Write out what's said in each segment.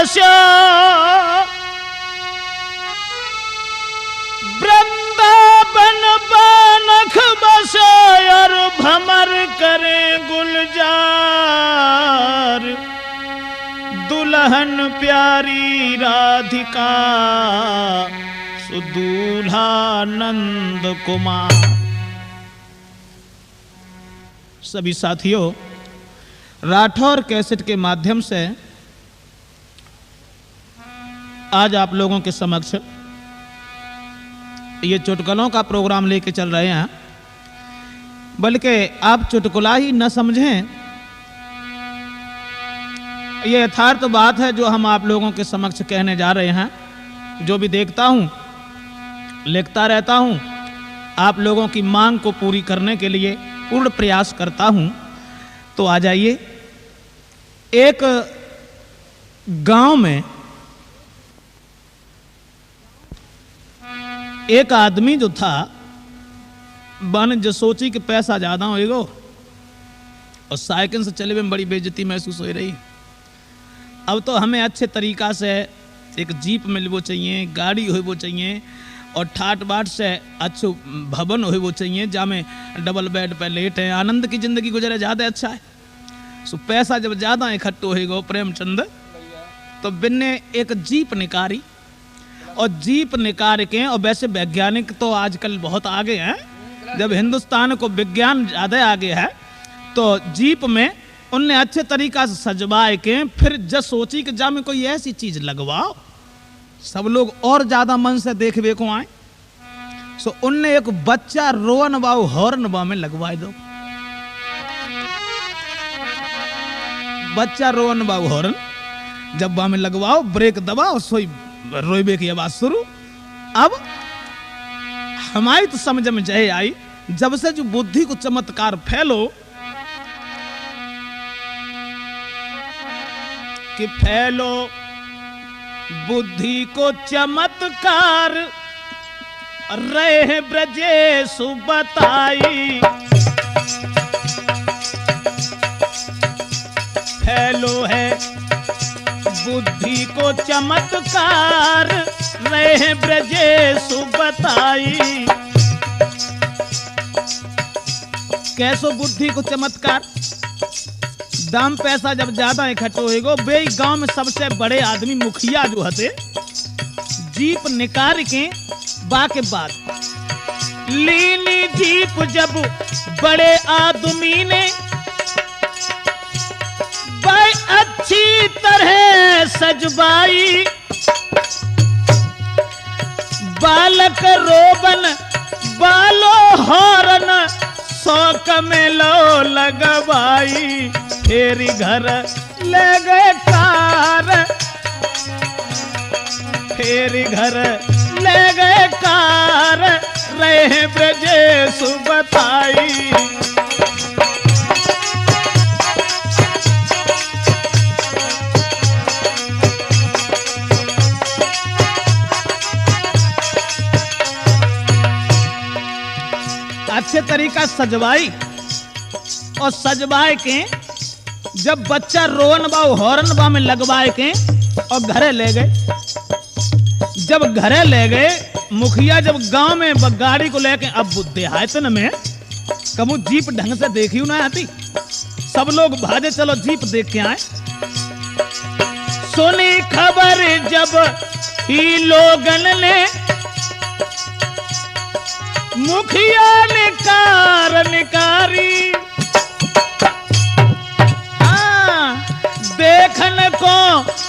बसो वृंदावन बनख बसो और भमर करे गुलजार दुल्हन प्यारी राधिका सुदूल्हा नंद कुमार। सभी साथियों, राठौर कैसेट के माध्यम से आज आप लोगों के समक्ष ये चुटकुलों का प्रोग्राम लेके चल रहे हैं, बल्कि आप चुटकुला ही न समझें, ये यथार्थ बात है जो हम आप लोगों के समक्ष कहने जा रहे हैं। जो भी देखता हूं, लिखता रहता हूं, आप लोगों की मांग को पूरी करने के लिए पूर्ण प्रयास करता हूं। तो आ जाइए। एक गांव में एक आदमी जो था, बन जो सोची कि पैसा ज्यादा होएगा और साइकिल से चले में बड़ी बेइज्जती महसूस हो रही। अब तो हमें अच्छे तरीका से एक जीप मिल वो चाहिए, गाड़ी हो वो चाहिए और ठाट बाट से अच्छे भवन हो वो चाहिए, जहाँ में डबल बेड पे लेट है, आनंद की जिंदगी गुजरे, ज्यादा अच्छा है। सो पैसा जब ज्यादा इकट्ठो होएगा प्रेमचंद, तो बिन्ने एक जीप निकारी और जीप निकाल के, और वैसे वैज्ञानिक तो आजकल बहुत आगे हैं, जब हिंदुस्तान को विज्ञान ज्यादा आगे है, तो जीप में उनने अच्छे तरीका से सजवाए के फिर जब सोची कि जा में कोई ऐसी चीज लगवाओ सब लोग और ज्यादा मन से देखने को आए। सो उनने एक बच्चा रोवन बाऊ हॉर्न बा में लगवाए दो। बच्चा रोवन बाऊ हॉर्न जब बा में लगवाओ, ब्रेक दबाओ, सोई रोइबे की आवाज शुरू। अब हमारी तो समझ में जय आई, जब से जो बुद्धि को चमत्कार फैलो कि फैलो बुद्धि को चमत्कार, रहे ब्रजेश बताई। फैलो है बुद्धि को चमत्कार, रहे ब्रजेश बताई। कैसो बुद्धि को चमत्कार? दाम पैसा जब ज्यादा इकट्ठो होएगो, बे गांव में सबसे बड़े आदमी मुखिया जो हते, जीप निकाल के बाके बाद लीनी जीप जब बड़े आदमी ने बाई अच्छी तरह सजवाई। बालक रोबन बालो हॉर्न शौक में लो लगवाई। फेरी घर ले गए कार, फेरी घर ले गए कार, रहे ब्रजेश बताई। अच्छे तरीका सजवाई और सजवाए के जब बच्चा रोवन बाऊ हॉर्न बा में लगवाए के और घरे ले गए। जब घरे ले गए, मुखिया जब गांव में गाड़ी को लेके, अब देहातन में कबू जीप ढंग से देखी ना आती, सब लोग भाजे चलो जीप देख के आए। सुनी खबर जब ही लोगन ने, मुखिया ने कार निकारी। देखन को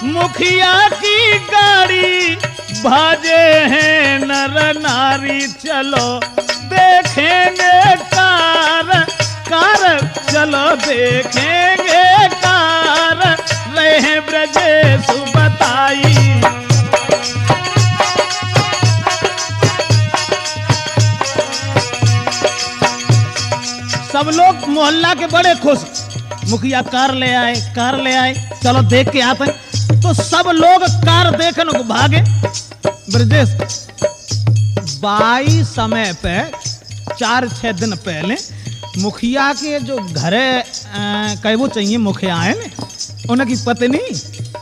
मुखिया की गाड़ी, भाजे हैं नर नारी, चलो देखेंगे कार, कार चलो देखेंगे कार, रहे ब्रजेश बताई। सब लोग मोहल्ला के बड़े खुश, मुखिया कार ले आए, कार ले आए, चलो देख के आते हैं। तो सब लोग कार देखने को भागे। ब्रजेश बाई समय पे 4-6 दिन पहले मुखिया के जो घरे कहबो चाहिए मुखिया है ने, उनकी पत्नी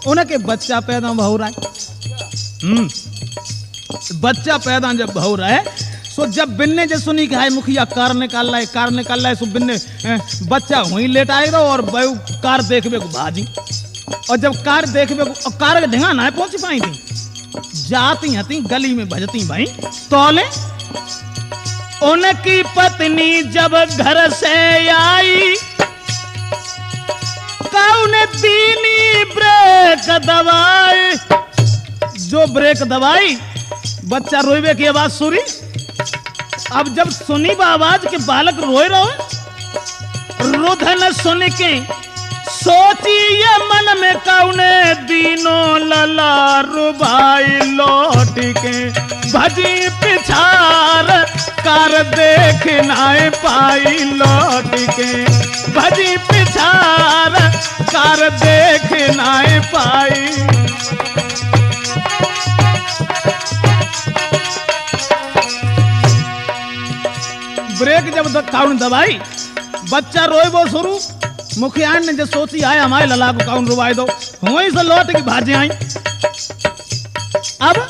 उनके बच्चा पैदा हो रहा है। बच्चा पैदा जब हो रहा है, सो जब बिन्ने जे सुनी कि हाय मुखिया कार निकाल रहा है, सो बिन्ने बच्चा वहीं लेट आए रहो और बहु कार देखबे को भाजी। और जब कार देखबे को, कार के ढिंगा ना पहुंच पाई थी, जाती हती गली में भजती भाई तौले। उनकी पत्नी जब घर से आई, कौन दीनी ब्रेक दवाई। जो ब्रेक दवाई, बच्चा रोइबे की आवाज सुनी। अब जब सुनी आवाज के बालक रोए रहो, रुधन सुन के सोची ये मन में कौने दीनों लला रुबाई। लौट के भजी पिछार कर देख नाए पाई। लौट के भजी पिछार कर देख नाए पाई। ब्रेक जब काउन दबाई, बच्चा रोए वो शुरू। मुखिया ने जो सोची आए हमारे लला को काउन रुवाई दो, वहीं से लौट के भाजे आई। अब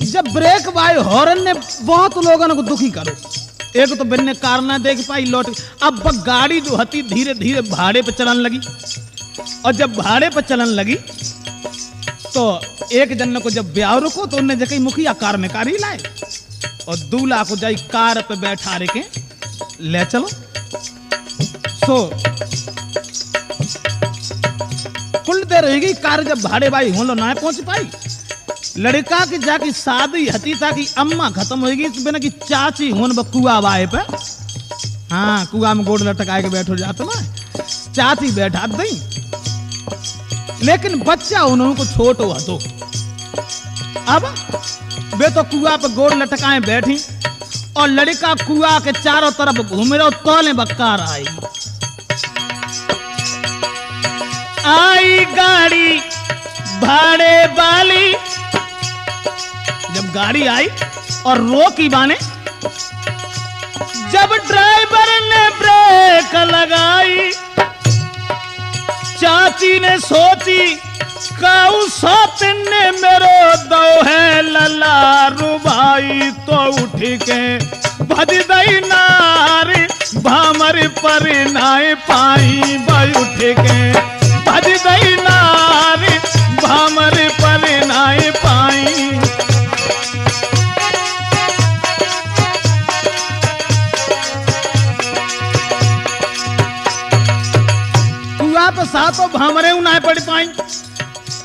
जब ब्रेक बाई हॉर्न ने बहुत लोगों को दुखी करो। एक तो बिन्ने कार ना देख पाई, लौट। अब गाड़ी जो हती धीरे धीरे भाड़े पे चलन लगी। और जब भाड़े पे चलन लगी तो एक जन को जब ब्याह रुको तो उन्हें जगह मुखिया कार में कार ही लाए और दूल्हा को जाई कार पे बैठा के ले चलो। सो कुल देर रहेगी, कार जब भाड़े बाई हो लो ना पहुंच पाई। लड़का की जाकी शादी हती था कि अम्मा खत्म होगी, तो बिना की चाची होन कुआ बाए पे। हाँ, कुआ में गोड़ लटकाए के बैठो जाते ना, चाची बैठा दई। लेकिन बच्चा उन्होंने को छोटो हतो। अब वे तो कुआ पे गोड़ लटकाए बैठी और लड़का कुआ के चारों तरफ घूम रहा। तौले बक्कार आई गाड़ी भाड़े वाली। जब गाड़ी आई और रोकी बाने, जब ड्राइवर ने ब्रेक लगाई, चाची ने सोची काऊ सोतिन ने मेरो दो है लला रुबाई। तो उठ के भज दई नारी भामर पर नाए पाई। भाई उठ के भज दई नारी भामर पर नाए पाई। कुआ पे सातों भामरे उनाए पड़ पाई।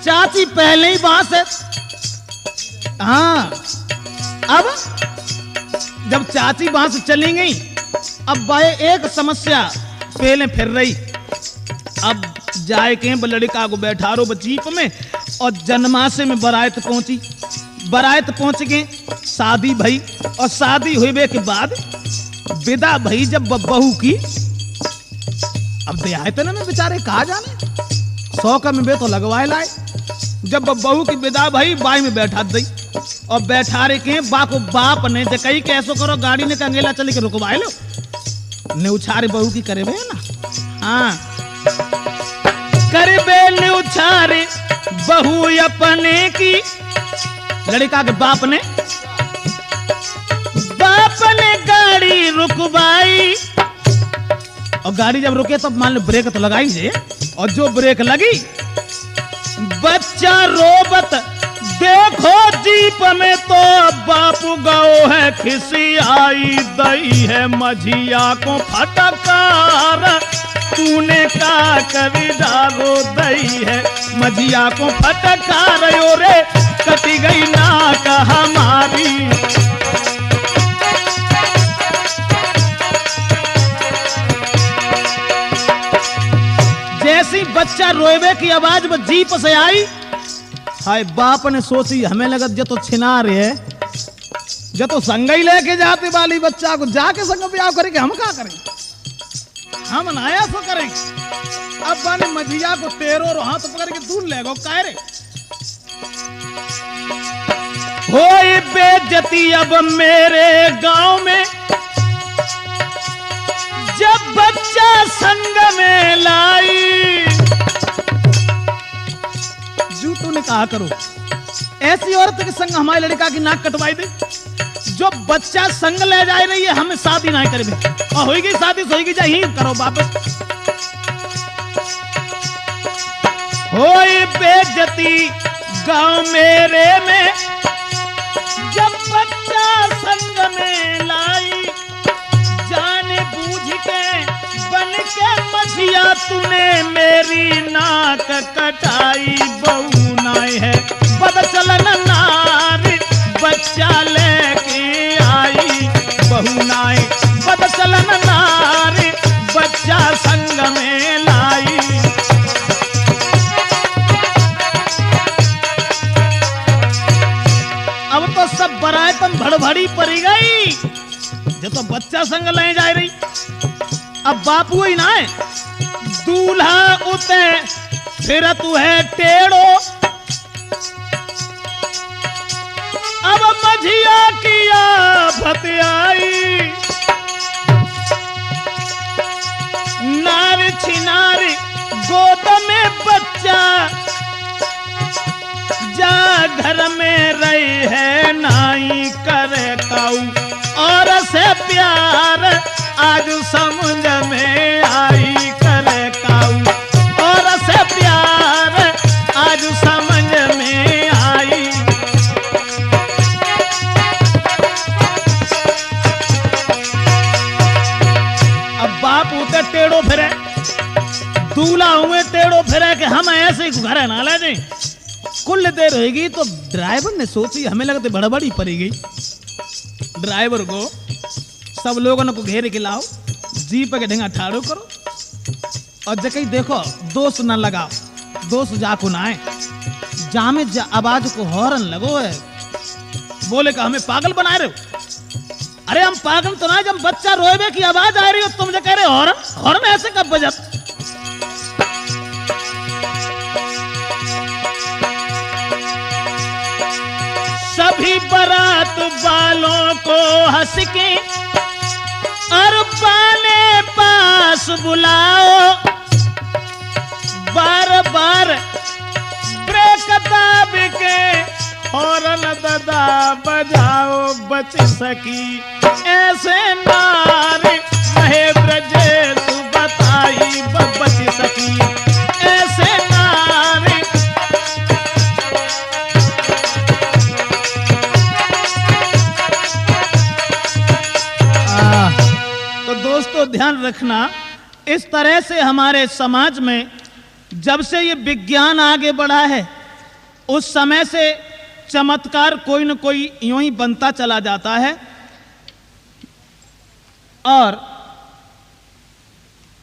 चाची पहले ही बात है। हाँ, अब जब चाची वहां से चली गई, अब भाई एक समस्या पहले फिर रही। अब जाए के लड़का को बैठा रो जीप में और जन्माशे में बारात पहुंची। बारात पहुंच गए, शादी भई और शादी हुए के बाद विदा भई जब बहू की। अब दे तो ना मैं बेचारे कहा जाने 100 का में बे तो लगवाए लाए। जब बहू की विदा भाई बाई में बैठा दी और बैठा रे के बाप ने कई कैसो करो गाड़ी ने कंगेला चल के रुकवाए लो ने उछारे बहू की करे ना। हाँ, करबे ने उछारे बहू अपने की। लड़का के बाप ने गाड़ी रुकवाई और गाड़ी जब रुके तो मान लो ब्रेक तो लगाई जे। और जो ब्रेक लगी, बच्चा रोबत देखो जीप में तो बापू गाओ है खिसी आई। दई है मझिया को फटकार तूने का कभी डालो। दई है मझिया को फटकार रे कटी गई नाक हमारी। जैसी बच्चा रोएबे की आवाज में जीप से आई, हाय बाप ने सोची हमें लगत जो तो छिना रहे है, जो तो संग ही लेके जाते वाली बच्चा को जाके संग ब्याह करेंगे। हम क्या करें, हम नाया सो करें। अब बाने मझिया को तेरो रो हाथ पकड़ के दूर ले गो काहे रे। होई बेइज्जती अब मेरे गांव में जब बच्चा संग में लाई। कहा करो, ऐसी औरत के संग हमारे लड़का की नाक कटवाई दे, जो बच्चा संग ले जाए रही है, हमें शादी ना करे और होगी शादी होगी जा ही करो वापस। होई बेइज्जती गांव मेरे में, जब बच्चा संग में लाई, जाने बूझ के बन के मछिया तूने मेरी नाक कटाई। बहू नाई है बदचलन नारी, बच्चा लेके आई। बहू नाई बदचलन नारी, बच्चा संग में लाई। अब तो सब बरायतन भड़भड़ी पड़ी गई, जो तो बच्चा संग ले जा रही। अब बापू ही ना है, दूल्हा उते फिर तू है टेढ़ो। अब मझिया किया भतियाई, नारी छिनारी गोद में बच्चा, जा घर में रही है नाई करे काऊ। और से प्यार आज समझ में आई करे काऊ, और से प्यार आज समझ में आई। अब बाप उते टेढ़ो फिरे, दूल्हा हुए टेढ़ो फिरे कि हम ऐसे घर ना ले जाए। कुल देर रहेगी तो ड्राइवर ने सोची, हमें लगते बड़बड़ी पड़ी गई। ड्राइवर को सब लोगों को घेर के लाओ, जीप के ढेंगा ठाड़ो करो, और जब देखो दोस्त न लगाओ, दोस्त जाको ना आए, जामे आवाज को हॉर्न लगो है। बोले का हमें पागल बनाए रहे हो। अरे हम पागल तो ना, जब बच्चा रोए की आवाज आ रही हो तुम जो कह रहे हॉर्न, हॉर्न ऐसे कब बजत। सभी बारात वालों को हंस के और पाने पास बुलाओ, बार बार ब्रेक दाब के हॉर्न दादा बजाओ। बच सकी ऐसे नारी रहे ब्रजेश बताई, बच सकी ऐसे नारी। तो दोस्तों ध्यान रखना, इस तरह से हमारे समाज में जब से ये विज्ञान आगे बढ़ा है, उस समय से चमत्कार कोई न कोई यूं ही बनता चला जाता है। और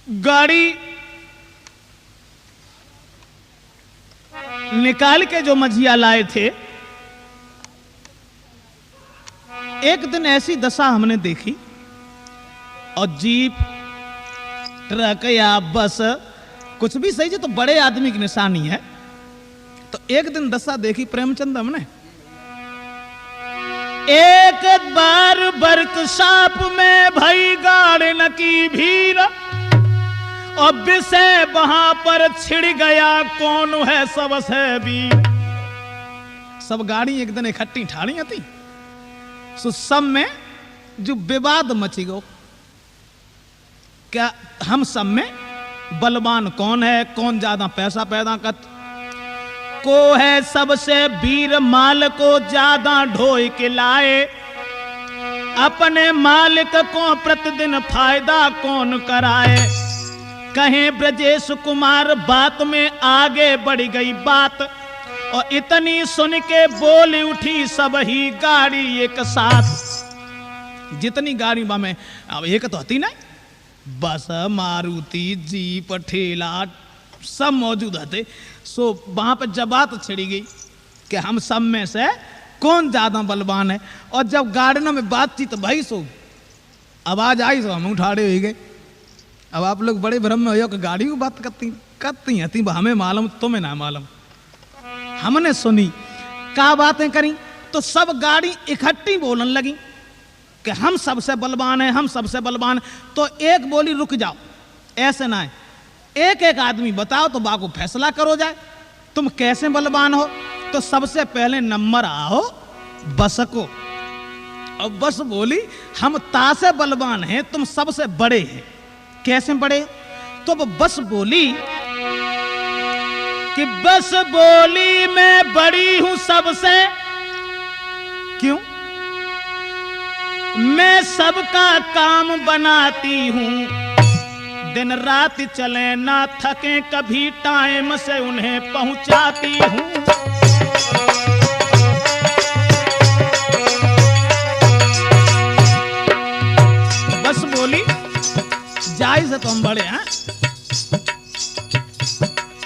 गाड़ी निकाल के जो मझिया लाए थे, एक दिन ऐसी दशा हमने देखी, और जीप ट्रक या बस कुछ भी सही, जो तो बड़े आदमी की निशानी है। तो एक दिन दशा देखी प्रेमचंद हमने, एक बार वर्कशॉप में भई गाड़न की भीड़, और विषय वहां पर छिड़ गया कौन है सबसे वीर। सब गाड़ी एक दिन इकट्ठी ठाड़ी थी, सो सब में जो विवाद मची गो, क्या हम सब में बलवान कौन है, कौन ज्यादा पैसा पैदा कर को है, सबसे वीर माल को ज्यादा ढोई के लाए, अपने मालिक को प्रतिदिन फायदा कौन कराए। कहें ब्रजेश कुमार बात में आगे बढ़ गई बात, और इतनी सुन के बोल उठी सब ही गाड़ी एक साथ। जितनी गाड़ी में अब एक तो होती नहीं, बस मारुति जीप ठेला सब मौजूद थे। सो वहां पर जब बात छिड़ी गई कि हम सब में से कौन ज्यादा बलवान है, और जब गार्डन में बातचीत तो भाई सो आवाज आई तो हम उठाड़े हो गए। अब आप लोग बड़े भ्रम में हो कि गाड़ी की बात करती हैं, हमें मालूम तुम्हें ना मालूम। हमने सुनी क्या बातें करी, तो सब गाड़ी इकट्ठी बोलने लगी कि हम सबसे बलवान हैं, हम सबसे बलवान। तो एक बोली रुक जाओ, ऐसे ना है, एक एक आदमी बताओ तो बाको फैसला करो जाए, तुम कैसे बलवान हो। तो सबसे पहले नंबर आओ बस को। और बस बोली हम तासे बलवान हैं, तुम सबसे बड़े हैं। कैसे बड़े? तो वो बस बोली कि बस बोली मैं बड़ी हूं सबसे। क्यों? मैं सबका काम बनाती हूं, दिन रात चले ना थके, कभी टाइम से उन्हें पहुंचाती हूं। बस बोली जायज है तो हम बड़े हैं।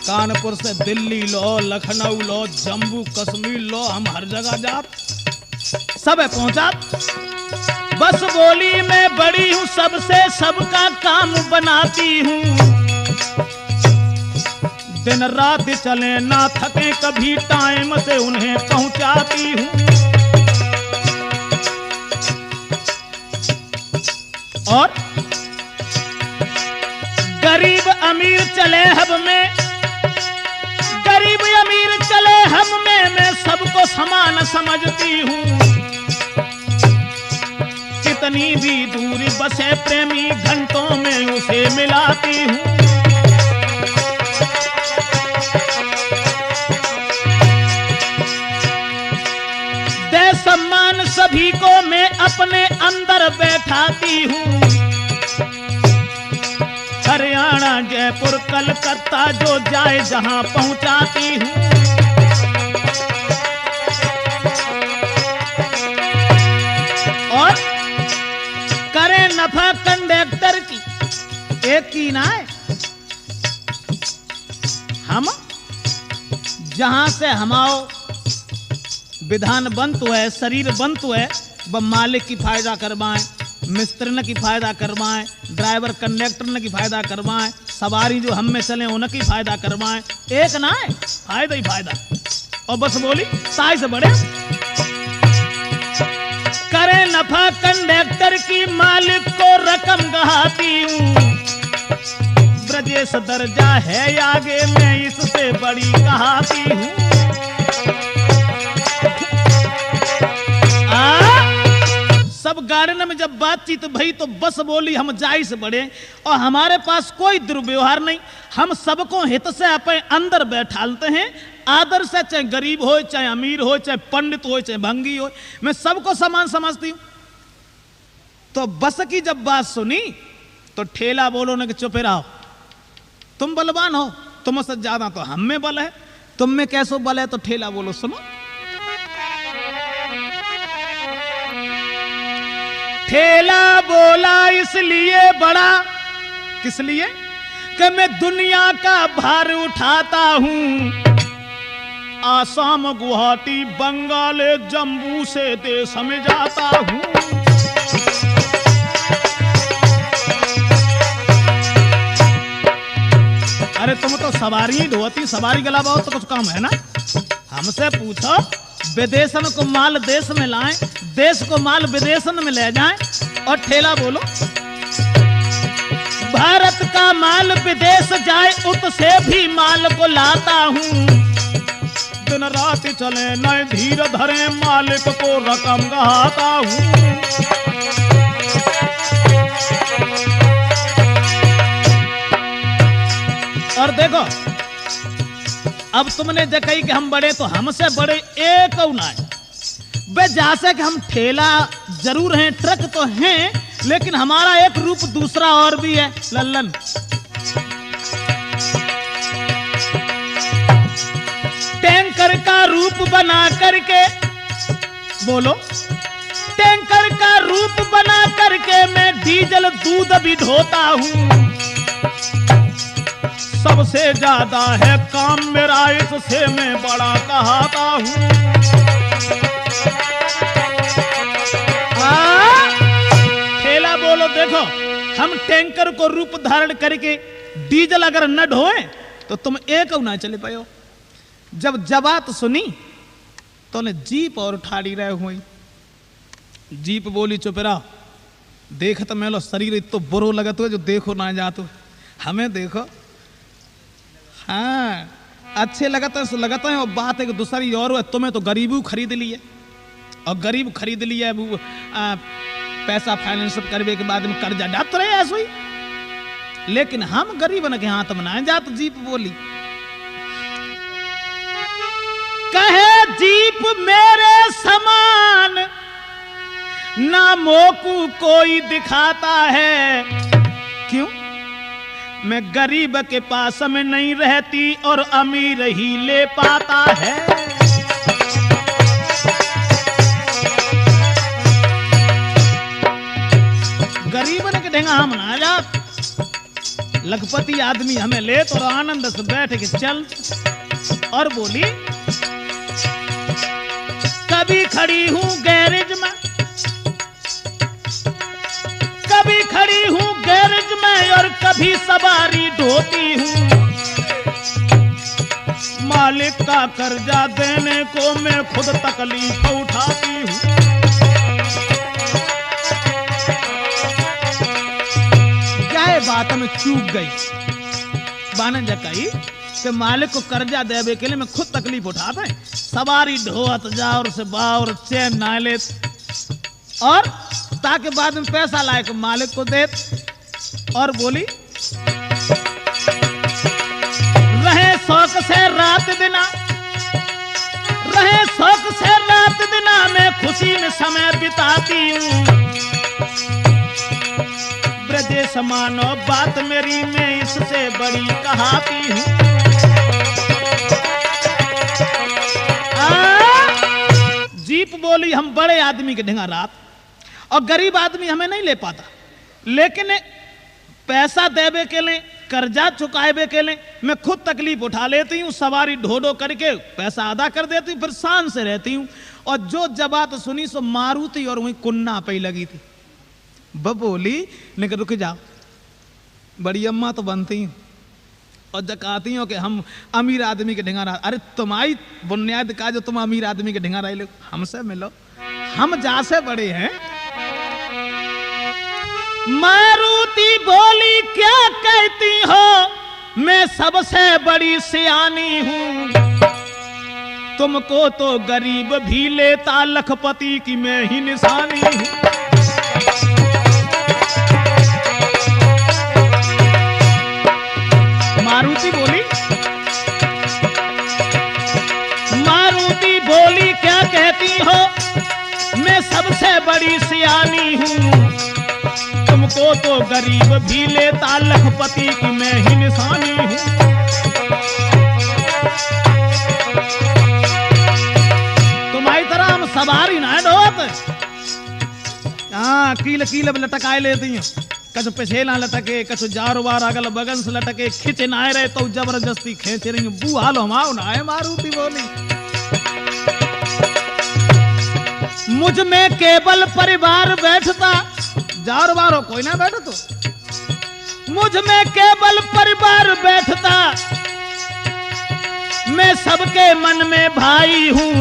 कानपुर से दिल्ली लो, लखनऊ लो, जम्मू कश्मीर लो, हम हर जगह जात सब है पहुंचा। बस बोली मैं बड़ी हूं सबसे, सबका काम बनाती हूं, दिन रात चले ना थके, कभी टाइम से उन्हें पहुंचाती हूं। और गरीब अमीर चले हब में, गरीब अमीर चले हम में, मैं सबको समान समझती हूं, कितनी भी दूरी बसे प्रेमी घंटों में उसे मिलाती हूं। दे सम्मान सभी को मैं अपने अंदर बैठाती हूं, हरियाणा जयपुर कलकत्ता जो जाए जहां पहुंचाती हूं। और करे नफा कंडक्टर की एक की ना है, हम जहां से हमाओ विधान बनतो है, शरीर बनतो है, वह मालिक की फायदा करवाएं, मिस्त्री ने की फायदा करवाएं, ड्राइवर कंडक्टर ने की फायदा करवाएं, सवारी जो हम में चले उनकी फायदा करवाएं। एक ना है, फायदा ही फायदा। और बस बोली साई से बड़े करे नफा कंडक्टर की, मालिक को रकम गहाती हूं, ब्रजेश दर्जा है आगे मैं इससे बड़ी कहाती हूं। सब गार्डन में जब बातचीत भई तो बस बोली हम जाई से बड़े, और हमारे पास कोई दुर्व्यवहार नहीं, हम सबको हित से अपने अंदर बैठालते हैं, आदर से, चाहे गरीब हो, चाहे अमीर हो, चाहे पंडित हो, चाहे भंगी हो, मैं सबको समान समझती हूं। तो बस की जब बात सुनी तो ठेला बोलो ना कि चुप रहो, तुम बलवान हो, तुमसे ज्यादा तो हम में बल है, तुम में कैसो बल है? तो ठेला बोलो सुनो। ठेला बोला इसलिए बड़ा, किस लिए? कि मैं दुनिया का भार उठाता हूं, आसाम गुवाहाटी बंगाल जम्मू से देश में जाता हूं। अरे तुम तो सवारी ही ढोती, सवारी के अलावा तो कुछ काम है ना? हमसे पूछो, विदेशन को माल देश में लाएं, देश को माल विदेशन में ले जाएं। और ठेला बोलो भारत का माल विदेश जाए, उससे भी माल को लाता हूं, दिन रात चले नए धीर धरे, मालिक को रकम गहाता हूं। और देखो अब तुमने जकई कि हम बड़े, तो हमसे बड़े एक ना है बे, जैसे कि हम ठेला जरूर हैं, ट्रक तो हैं, लेकिन हमारा एक रूप दूसरा और भी है, लल्लन। टैंकर का रूप बना करके, बोलो, टैंकर का रूप बना करके मैं डीजल दूध भी ढोता हूं, सबसे ज्यादा है काम मेरा, इससे मैं बड़ा कहाता हूं। ठेला बोलो देखो, हम टैंकर को रूप धारण करके डीजल अगर न ढोए तो तुम एक ना चले पाओ। जब जबात सुनी तो ने जीप और ठाड़ी रहे हुई, जीप बोली चुप रहा, देख तो मेलो शरीर इतो बुरो लगत हो जो देखो ना जातो, हमें देखो। हाँ अच्छे लगते हैं लगते हैं, और बात है कि दूसरी और है, तुम्हें तो गरीबू खरीद लिए, और गरीब खरीद लिया वो पैसा फाइनेंस करने के बाद में कर्जा डात रहे ऐसे ही। लेकिन हम गरीब न के हाथ में ना जात। जीप बोली कहे जीप मेरे समान नामों को कोई दिखाता है, क्यों? मैं गरीब के पास में नहीं रहती और अमीर ही ले पाता है। गरीब ने कहेंगे हम ना जात, लखपति आदमी हमें ले तो आनंद से बैठ के चल। और बोली कभी खड़ी हूं गैरेज में, कभी खड़ी हूं गैरेज में और कभी सवारी ढोती हूं। मालिक का कर्जा देने को मैं खुद तकलीफ उठाती हूं। क्या बात में चूक गई बाने जकाई कि मालिक को कर्जा देवे के लिए मैं खुद तकलीफ उठाते, सवारी ढोत जाओ से बावर चैन ना ले, और ताकि बाद में पैसा लाए को मालिक को दे। और बोली रहे शौक से रात दिना, रहे शौक से रात दिना मैं खुशी में समय बिताती हूँ। ब्रजेश मानो बात मेरी मैं इससे बड़ी कहाती हूँ। जीप बोली हम बड़े आदमी के ढेंगा रात, और गरीब आदमी हमें नहीं ले पाता, लेकिन पैसा देवे के लिए कर्जा चुकाए के लिए मैं खुद तकलीफ उठा लेती हूँ, सवारी ढोडो करके पैसा अदा कर देती हूँ, फिर शान से रहती हूँ। और जो जबात सुनी सो मारुति और वही कुन्ना पे लगी थी। बोली लेकिन रुक जाओ, बड़ी अम्मा तो बनती हूँ और जकाती हो कि हम अमीर आदमी के ढिंगारा। अरे तुम्हारी बुनियाद का जो तुम अमीर आदमी के ढिंगारा लो, हमसे मिलो, हम जा से बड़े हैं। मारुति बोली क्या कहती हो, मैं सबसे बड़ी सियानी हूं। तुमको तो गरीब भी लेता, लखपति की मैं ही निशानी हूं। मारुति बोली, मारुति बोली क्या कहती हो, मैं सबसे बड़ी सियानी हूं। तुमको तो गरीब भी लेता, लखपति की मैं ही निशानी हूं। तुम्हारी तरह हम सवारी ना ढोत, हाँ कील कील लटकाए लेती हैं, कछु पेछेला लटके, कछु जार वार अगल बगल से लटके, खींचे ना रहे तो जबरदस्ती खींच रही बू हाल हमाओ ना है। मारुति बोली मुझ में केवल परिवार बैठता, जार वारो कोई ना बैठो तो, मुझ में केवल परिवार बैठता, मैं सबके मन में भाई हूं।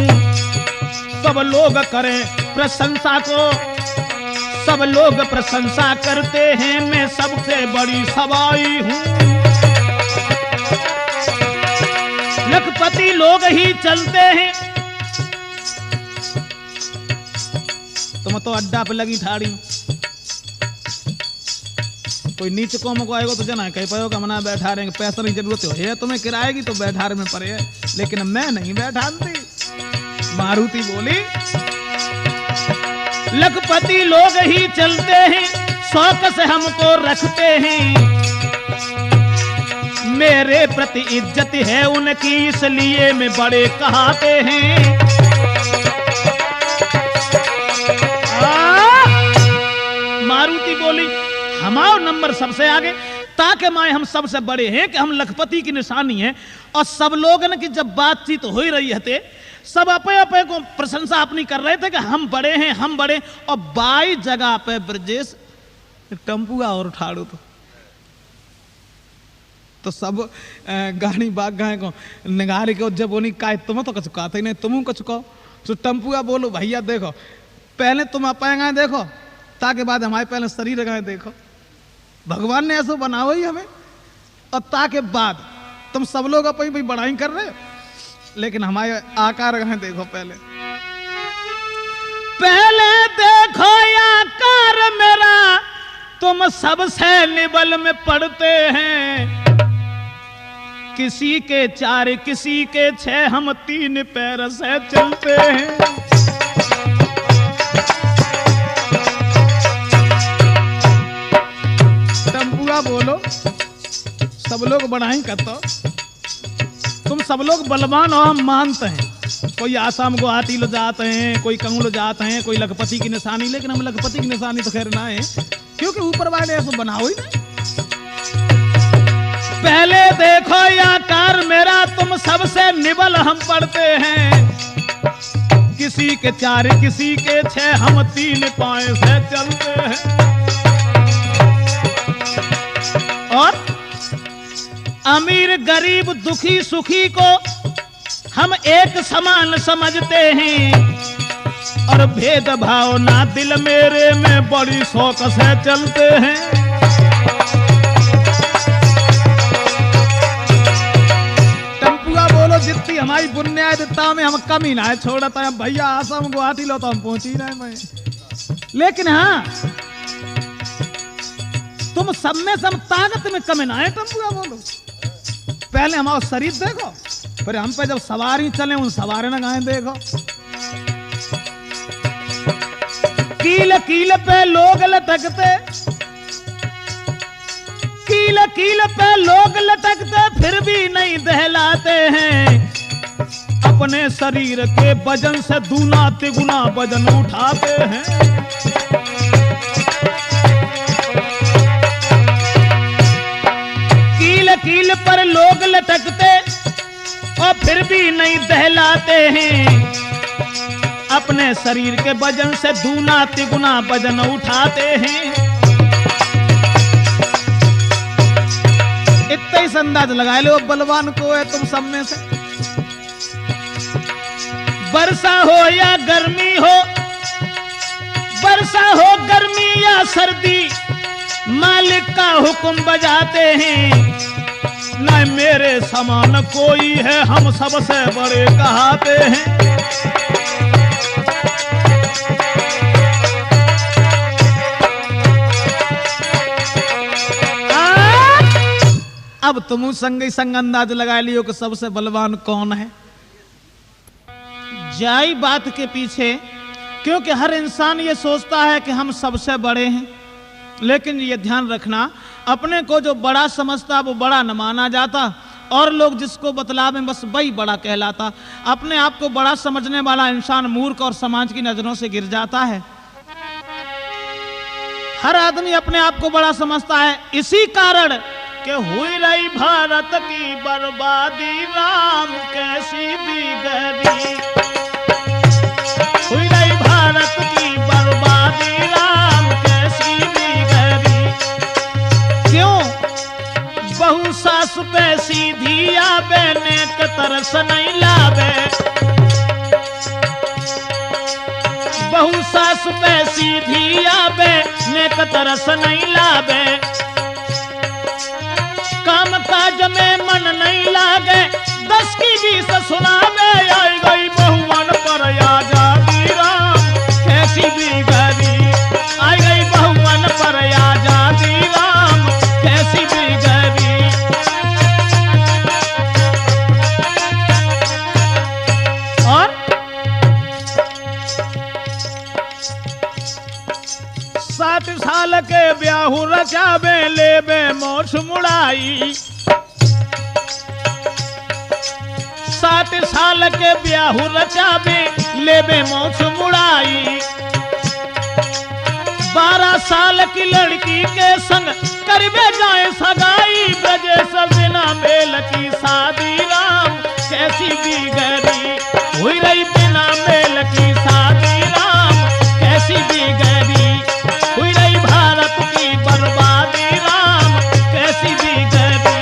सब लोग करें प्रशंसा को, सब लोग प्रशंसा करते हैं, मैं सबसे बड़ी सवाई हूं। लखपति लोग ही चलते हैं, तुम तो अड्डा पे लगी ठाड़ी, कोई नीचे कौम को आएगा तो जना कह पाओ का मना बैठा रहेंगे, पैसा नहीं जरूरत है तुम्हें किराएगी तो बैठा में पड़े है, लेकिन मैं नहीं बैठाती। मारुति बोली लखपति लोग ही चलते हैं, शौक से हमको रखते हैं। मेरे प्रति इज्जत है उनकी, इसलिए मैं बड़े कहाते हैं। मारुति बोली हमारा नंबर सबसे आगे, ताकि माए हम सबसे बड़े हैं कि हम लखपति की निशानी है। और सब लोगों की जब बातचीत हो ही रही है, सब अपने अपने को प्रशंसा अपनी कर रहे थे कि हम बड़े हैं, हम बड़े। और 22 जगह पे ब्रजेश टम्पुआ और ठाड़ो तो सब गाड़ी बाग गए को निगार के जब बोनी का तुम तो कुछ कहते नहीं, तुम कुछ कहो तो टम्पुआ बोलो भैया देखो पहले तुम अपने गए देखो, ताकि बाद हमारे पहले शरीर गए देखो। भगवान ने ऐसा बनाओ ही हमें, और ताकि बाद तुम सब लोग अपनी भी बड़ाई कर रहे हो, लेकिन हमारे आकार हैं देखो। पहले देखो आकार मेरा, तुम सबसे निबल में पड़ते हैं। किसी के 4 किसी के 6, हम 3 पैर से चलते हैं। टम्पुआ बोलो, सब लोग बढ़ाई करते, तुम सब लोग बलवान हो, हम मानते हैं। कोई आसाम गुवाहाटी लो जाते हैं, कोई कहूँ लो जाते हैं, कोई लखपति की निशानी, लेकिन हम लखपति की निशानी तो खैर ना है, क्योंकि ऊपर वाले ऐसा बनाओ ही नहीं। पहले देखो आकार मेरा, तुम सबसे निबल हम पड़ते हैं। किसी के 4 किसी के 6, हम 3 पाए से चलते हैं। और अमीर गरीब दुखी सुखी को हम एक समान समझते हैं। और भेदभाव ना दिल मेरे में बड़ी शौक से चलते हैं। टम्पुआ बोलो, जितनी हमारी बुनियादिता में हम कमी ना है छोड़ता है। भैया आसाम गुवाहाटी लो तो हम पहुंच ही रहे मैं, लेकिन हाँ तुम सब में सब ताकत में कमी ना है। टम्पुआ बोलो, पहले हमारा शरीर देखो, फिर हम पे जब सवारी चले उन सवारी न गाएं देखो। कील कील पे लोग लटकते, कील कील पे लोग लटकते, फिर भी नहीं दहलाते हैं। अपने शरीर के वजन से दूना तिगुना वजन उठाते हैं। कील कील पर लोग लटकते और फिर भी नहीं दहलाते हैं। अपने शरीर के वजन से दूना तिगुना वजन उठाते हैं। इतना ही अंदाज लगा लो बलवान को है तुम सब में से। वर्षा हो या गर्मी हो, वर्षा हो गर्मी या सर्दी, मालिक का हुक्म बजाते हैं। न मेरे समान कोई है, हम सबसे बड़े कहाते हैं। अब तुम संग अंदाज लगा लियो कि सबसे बलवान कौन है। जाई बात के पीछे, क्योंकि हर इंसान ये सोचता है कि हम सबसे बड़े हैं, लेकिन ये ध्यान रखना, अपने को जो बड़ा समझता वो बड़ा न माना जाता, और लोग जिसको बतलावे बस वही बड़ा कहलाता। अपने आप को बड़ा समझने वाला इंसान मूर्ख और समाज की नजरों से गिर जाता है। हर आदमी अपने आप को बड़ा समझता है। इसी कारण कि हुई रही भारत की बर्बादी, राम कैसी बिगड़ी। हुई रही भारत की बर्बादी, राम कैसी बिगड़ी। क्यों? बहु सास पे सीधी आवे, नेक तरस नहीं लावे। बहु सास पे सीधी आवे, नेक तरस नहीं लावे। काम काज में मन नहीं लागे, 10 की 20 सुनावे। आई गई बहुवन पर आजादी, राम कैसी बिगड़ी। आई गई बहुवन पर आजादी, राम कैसी बिगड़ी। और 60 साल के ब्याहु रचावे, लेबे मोछ मुड़ाई। 60 साल के ब्याहु रचावे, लेबे मोछ मुड़ाई। 12 साल की लड़की के संग करवे जाए सगाई। ब्रजेश बिना मेल की शादी, राम कैसी बिगड़ी। हुई रही बिना मेल की शादी, राम कैसी बिगड़ी। हुई रही भारत की बर्बादी, राम कैसी बिगड़ी।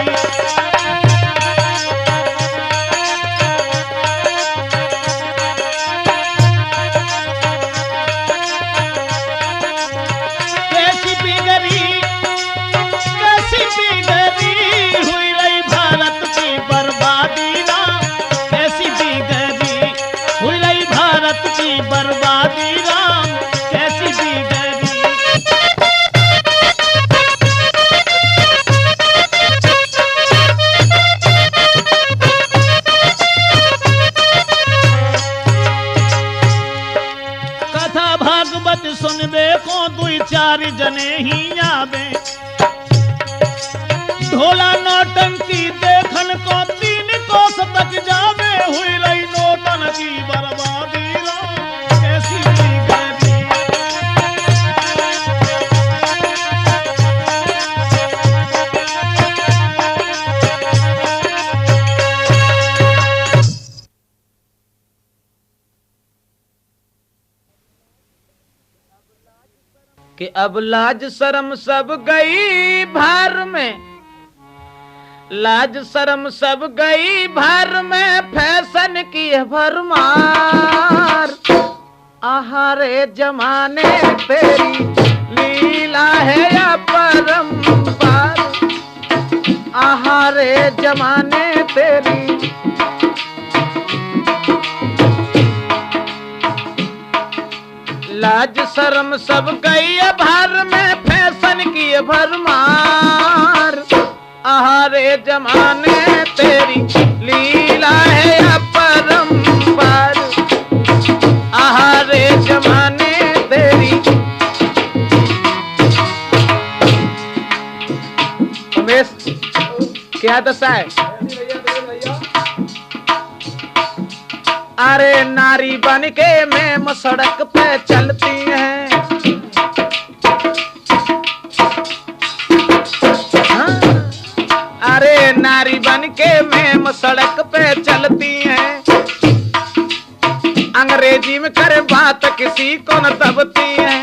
कैसी बिगड़ी, कैसी बिगड़ी। हुई रही भारत की कथा भागवत सुनबे को दुई चार जने ही आवे। ढोला नौटंकी देखन को तीन कोस तक जावे। हुई रही नोटन की बर्बादी कैसी गरी। कि अब लाज शर्म सब गई भार में, लाज शर्म सब गई भार में, फैशन की भरमार। आहारे जमाने तेरी लीला है या परंपार। आहारे जमाने तेरी लाज शर्म सब गई भार में, फैशन की भरमार। आहारे जमाने तेरी लीला है अपरंपार। आहारे जमाने तेरी। उमेश क्या दशा है? अरे नारी बन के मैम सड़क पे चलती हैं। हाँ? अरे नारी बन के मैम सड़क पे चलती हैं। अंग्रेजी में करे बात किसी को न दबती हैं।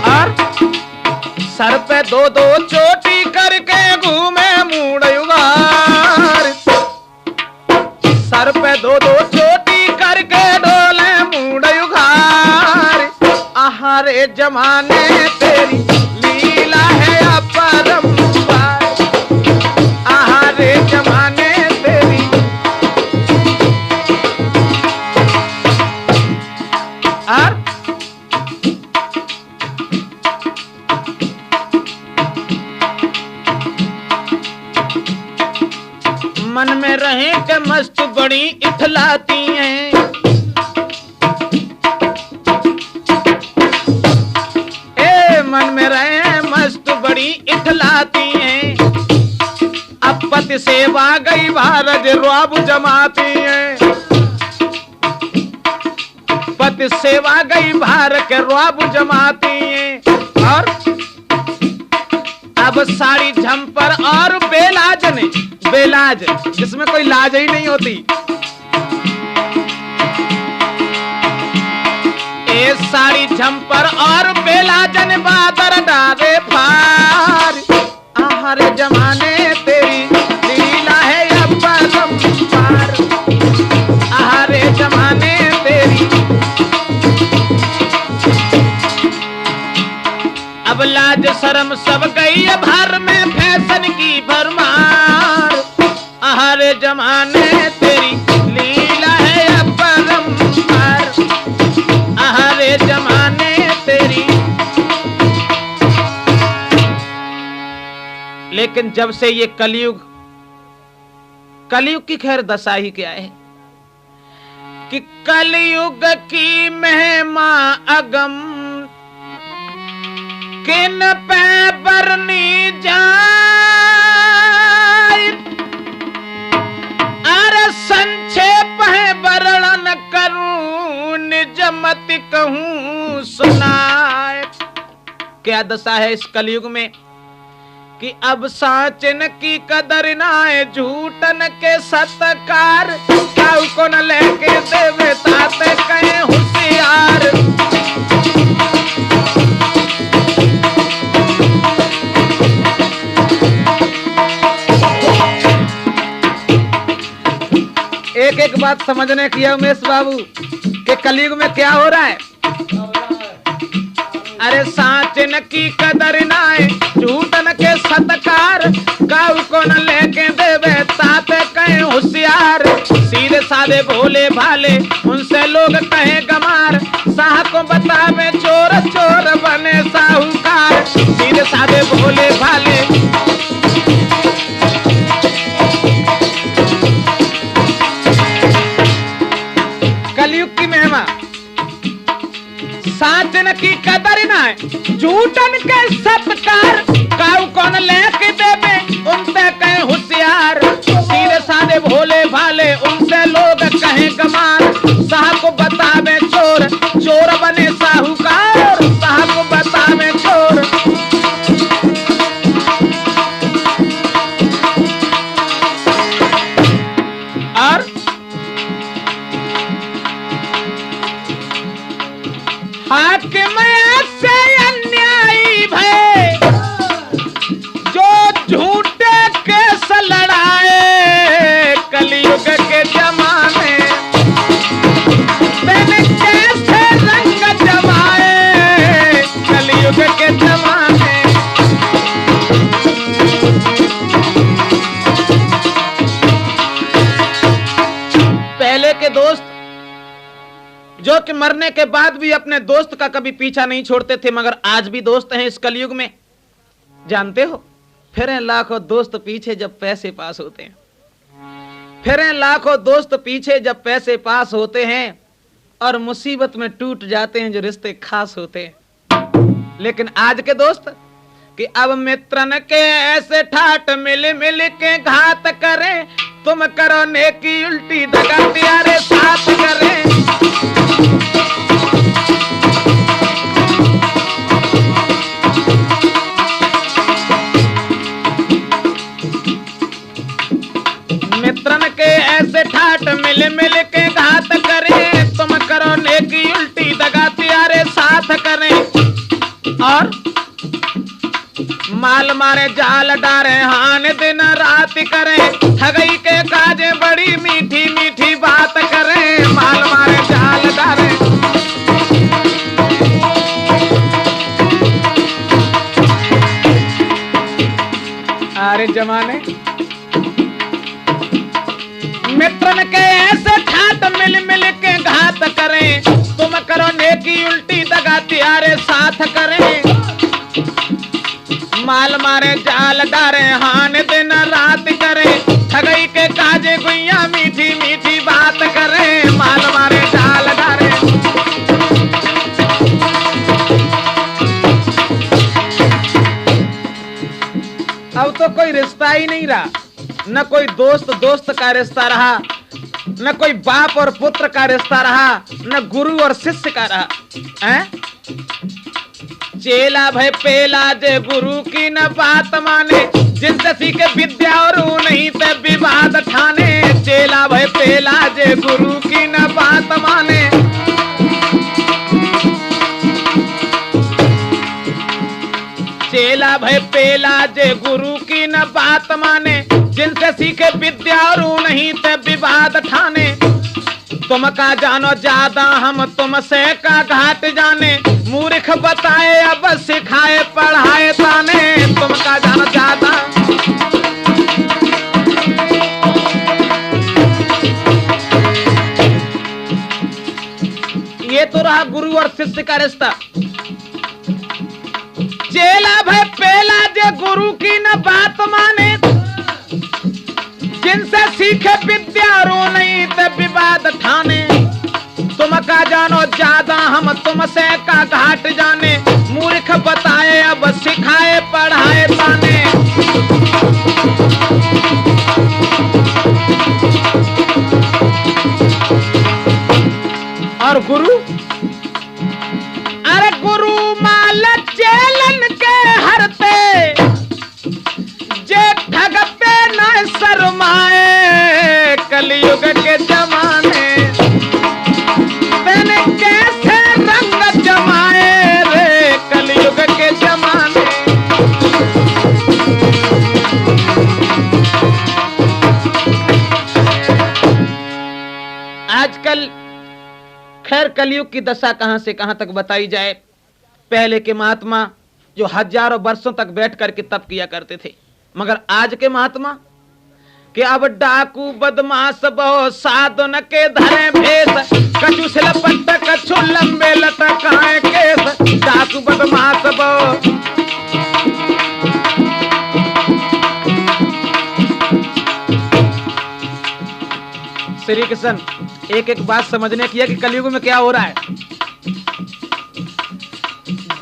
और सर पे दो दो चोटी करके घूमे मूड उगार। सर पे दो दो चोटी करके डोले मूड उगार। आहारे जमाने तेरी लीला है अपरंपार। आहारे जमाने तेरी। और मन में रहे के मस्त बड़ी इठलाती हैं। ए मन में रहे मस्त बड़ी इठलाती हैं। अब पति सेवा गई भारत रुआब जमाती हैं। पति सेवा गई भारत के रुआब जमाती हैं। और अब साड़ी झंपर और बेलाज ने, बेलाज जिसमें कोई लाज ही नहीं होती। ए साड़ी झंपर और बेलाजन बादर डाले फार। आहारे जमाने तेरी लीला है या परंपार। आहारे जमाने तेरी। अब लाज शर्म सब गई भार में, फैशन की भरमार। आहारे जमाने तेरी लीला है अपरंपार। आहारे जमाने तेरी। लेकिन जब से ये कलयुग, कलयुग की खैर दशा ही क्या है कि कलयुग की महिमा अगम किन पे बरनी जाए। अरे संक्षेप है वर्णन करूं, निज मत कहूं सुनाए। क्या दशा है इस कलयुग में कि अब साचन की कदर नाए, झूठन के सत्कार। काऊ को न लेके देवे ताते कहे होशियार। एक एक बात समझने की है उमेश बाबू कि कलयुग में क्या हो रहा है। अरे साचन की कदर नाए, झूठन के सत्कार। काऊ को न लेके देवे ताते कहे होशियार। सीधे साधे भोले भाले उनसे लोग कहे गमार। साह को बतावे चोर, चोर बने साहूकार। सीधे साधे भोले भाले। कलयुग की महिमा। साचन की कदर ना है झूठन के सत्कार, काऊ कौन लेके देवे उनसे कहे होशियार। सीधे साधे भोले भाले उनसे लोग कहे कमार। साहब को बतावे चोर, चोर बने साहूकार। साहब को बतावे चोर। और हाकिम ऐसे अन्यायी भय जो झूठे केस लड़ाए। कलयुग के जमाने मैंने कैसे रंग जमाए। कलयुग के जमाने पहले के दोस्त जो कि मरने के बाद भी अपने दोस्त का कभी पीछा नहीं छोड़ते थे, मगर आज भी दोस्त हैं इस कलयुग में। जानते हो, फिर लाखों दोस्त पीछे जब पैसे पास होते हैं। फिर लाखों दोस्त पीछे जब पैसे पास होते हैं और मुसीबत में टूट जाते हैं जो रिश्ते खास होते हैं। लेकिन आज के दोस्त कि अब मित्रन के ऐसे ठाट मिल मिल के घात करें। तुम करो नेकी उल्टी दगा प्यारे साथ करें। मित्रन के ऐसे ठाट मिल मिल के घात करें। तुम करो नेकी उल्टी दगा प्यारे साथ करें। और माल मारे जाल डारे हान दिन रात करें। ठगई के काजे बड़ी मीठी मीठी बात करें। माल मारे जाल डारे। अरे जमाने मित्रन के ऐसे ठाट मिल मिल के घात करें। तुम करो नेकी उल्टी दगा त्यारे साथ करें। माल मारे जाल डारे हान दिन रात करें। ठगई के काजे गुइया मीठी मीठी बात करें। माल मारे जाल डारे। अब तो कोई रिश्ता ही नहीं रहा, न कोई दोस्त दोस्त का रिश्ता रहा, न कोई बाप और पुत्र का रिश्ता रहा, न गुरु और शिष्य का रहा है? चेला भय पेला जे गुरु की न बात माने। जिनसे सीखे विद्या और नहीं ते विवाद ठाने। चेला भय पेला जे गुरु की न बात माने। चेला भय पेला जे गुरु की न बात माने। जिनसे सीखे विद्या और नहीं ते विवाद ठाने। तुम का जानो ज्यादा हम तुमसे का घाट जाने। मूर्ख बताए अब सिखाए पढ़ाए ताने। तुम का जानो ज्यादा। ये तो रहा गुरु और शिष्य का रिश्ता। चेला भय पेला जे गुरु की न बात माने। जिनसे सीखे विद्या रो नहीं ते विवाद ठाने। तुम का जानो ज्यादा हम तुमसे का घाट जाने। मूर्ख बताए अब सिखाए पढ़ाए ताने। और गुरु, अरे गुरु माल चेलन के हरते। जे ठगते न शर्माए। कलयुग के जमाने मैंने कैसे रंग जमाए रे। कलयुग के जमाने आजकल खैर कलयुग की दशा कहां से कहां तक बताई जाए। पहले के महात्मा जो हजारों वर्षों तक बैठ करके तप किया करते थे, मगर आज के महात्मा कि अब डाकू बदमाश बहु साधन के धरे भेष। कछु सिलपट कछु लंबे लटकाए केस। डाकू बदमाश बहु श्री कृष्ण एक एक बात समझने की है कि कलयुग में क्या हो रहा है।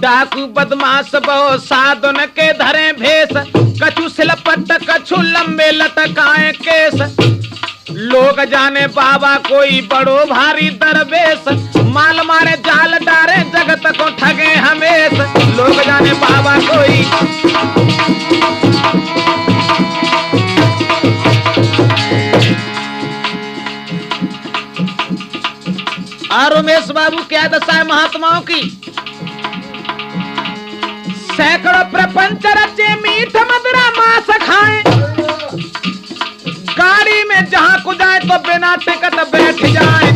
डाकू बदमाश बहु साधन के धरे भेष, कछु सिलपट कछु लंबे लटकाए केस। लोग जाने बाबा कोई बड़ो भारी दरवेश, माल मारे जाल डारे जगत को ठगे हमेश। लोग जाने बाबा कोई उमेश बाबू क्या दशा है महात्माओं की। सैकड़ों प्रपंच रचे मीठ मदिरा मांस खाएं, गाड़ी में जहां को जाए तो बिना टिकट बैठ जाए।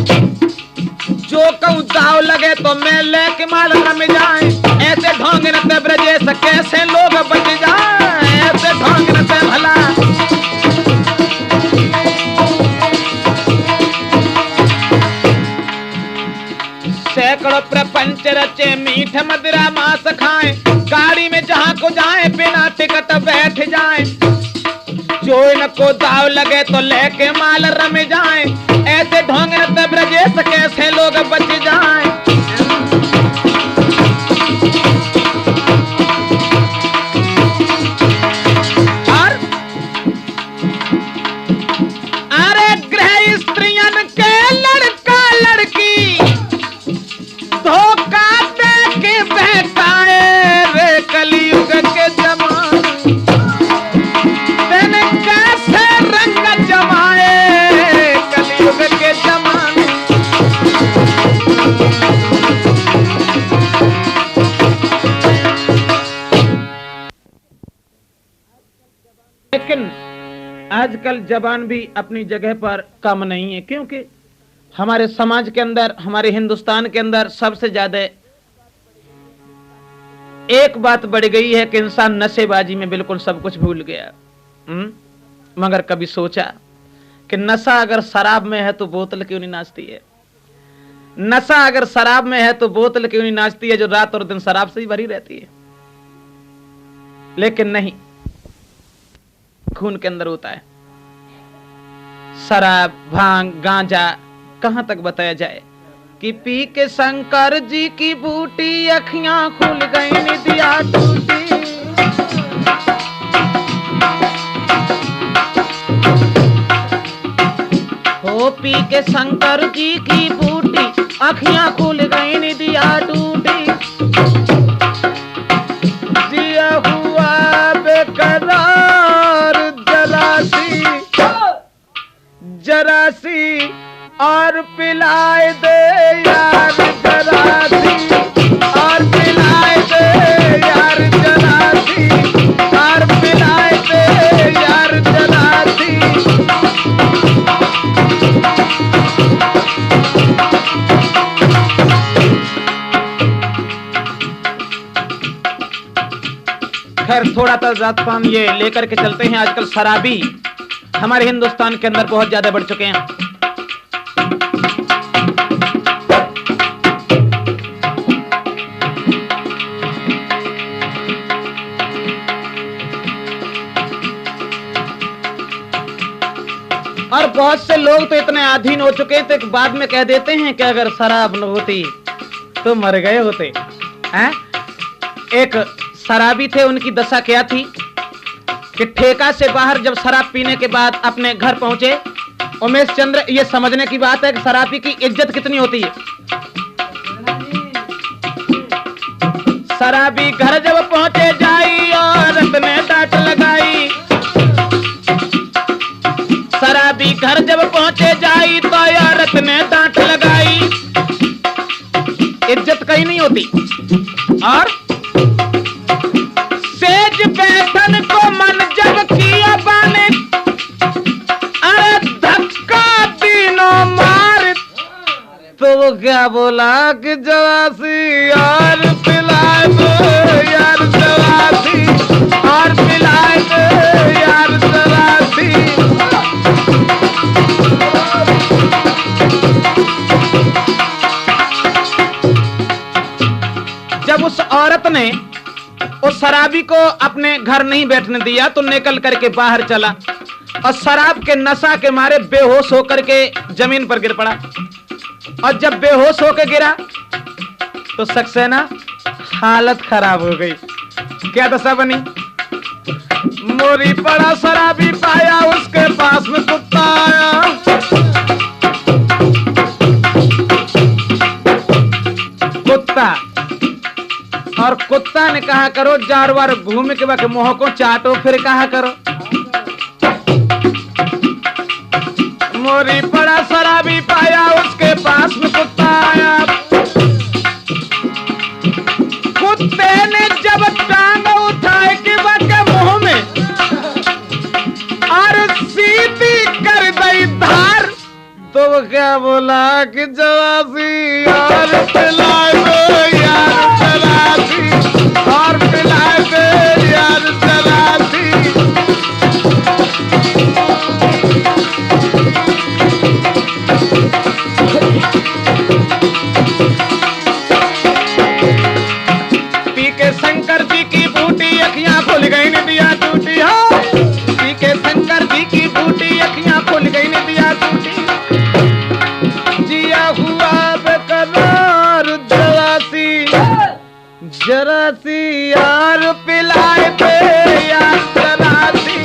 जो कहूं दाव लगे तो मैं लेके माल रम जाए। ऐसे ढोंग नते ब्रजेश कैसे लोग बच जाए, ऐसे ढोंग नते भला। सैकड़ों प्रपंच रचे मीठ मदिरा मांस खाएं, गाड़ी में जहां को जाए बिना टिकट बैठ जाए। जो इनको दाव लगे तो लेके माल रम जाए। ऐसे ढोंग नते ब्रजेश कैसे लोग बच जाए। और अरे गृह स्त्रियन के लड़का लड़की धोखा दे के बहकाए रे कलयुग के जमाने। तेने कैसे रंग जमाए कलयुग के जमाने। लेकिन आजकल जबान भी अपनी जगह पर कम नहीं है, क्योंकि हमारे समाज के अंदर, हमारे हिंदुस्तान के अंदर सबसे ज्यादा एक बात बढ़ गई है कि इंसान नशेबाजी में बिल्कुल सब कुछ भूल गया। मगर कभी सोचा कि नशा अगर शराब में है तो बोतल क्यों नहीं नाचती है? नशा अगर शराब में है तो बोतल क्यों नहीं नाचती है, जो रात और दिन शराब से ही भरी रहती है? लेकिन नहीं, खून के अंदर होता है शराब, भांग, गांजा। कहां तक बताया जाए कि पी के शंकर जी की बूटी अखियां खुल गई निदिया टूटी। हो पी के शंकर जी की बूटी अखियां खुल गई निदिया टूटी। जिया हुआ बेकरार जरासी और पिलाए दे यार जरासी, और पिलाए दे यार जरासी, और पिलाए दे यार जरासी। खैर थोड़ा सा जात पान ये लेकर के चलते हैं। आजकल शराबी हमारे हिंदुस्तान के अंदर बहुत ज्यादा बढ़ चुके हैं। और बहुत से लोग तो इतने अधीन हो चुके थे कि बाद में कह देते हैं कि अगर शराब न होती तो मर गए होते हैं। एक शराबी थे, उनकी दशा क्या थी कि ठेका से बाहर जब शराब पीने के बाद अपने घर पहुंचे, उमेश चंद्र, ये समझने की बात है कि शराबी की इज्जत कितनी होती है। शराबी घर जब पहुंचे जाई औरत ने डांट लगाई। शराबी घर जब पहुंचे जाई तो औरत ने डांट लगाई। इज्जत कहीं नहीं होती। और सेज बैठन को मन जब किया बाने, अरे धक्का तीनों मार। तो वो क्या बोला कि जवासी और पिलाए दो यार जवासी, और पिलाए दो यार जवासी। जब उस औरत ने उस शराबी को अपने घर नहीं बैठने दिया तो निकल करके बाहर चला। और शराब के नशा के मारे बेहोश होकर के जमीन पर गिर पड़ा। और जब बेहोश होकर गिरा तो सक्सेना हालत खराब हो गई। क्या दशा बनी? मोरी पड़ा शराबी पाया, उसके पास में कुत्ता आया। कुत्ता, और कुत्ता ने कहा करो जार बार घूम के बाके मुंह को चाटो, फिर कहा करो। मोरी पड़ा शराबी पाया, उसके पास में कुत्ता आया। कुत्ते ने जब टांग उठाए कि बाके मुंह में और सीधी कर दई धार, तो वो क्या बोला कि जवाबी यार पिलाए दो यार चलाती, और पिलाए दो यार चलाती। पी के शंकर जी की बूटी अखियां खुल गई ने दिया टूटी। हो पी के शंकर जी की बूटी अखियां खुल गई ने दिया टूटी। जिया हुआ बेकरार जरा सी यार पिलाए दे यार जरा सी।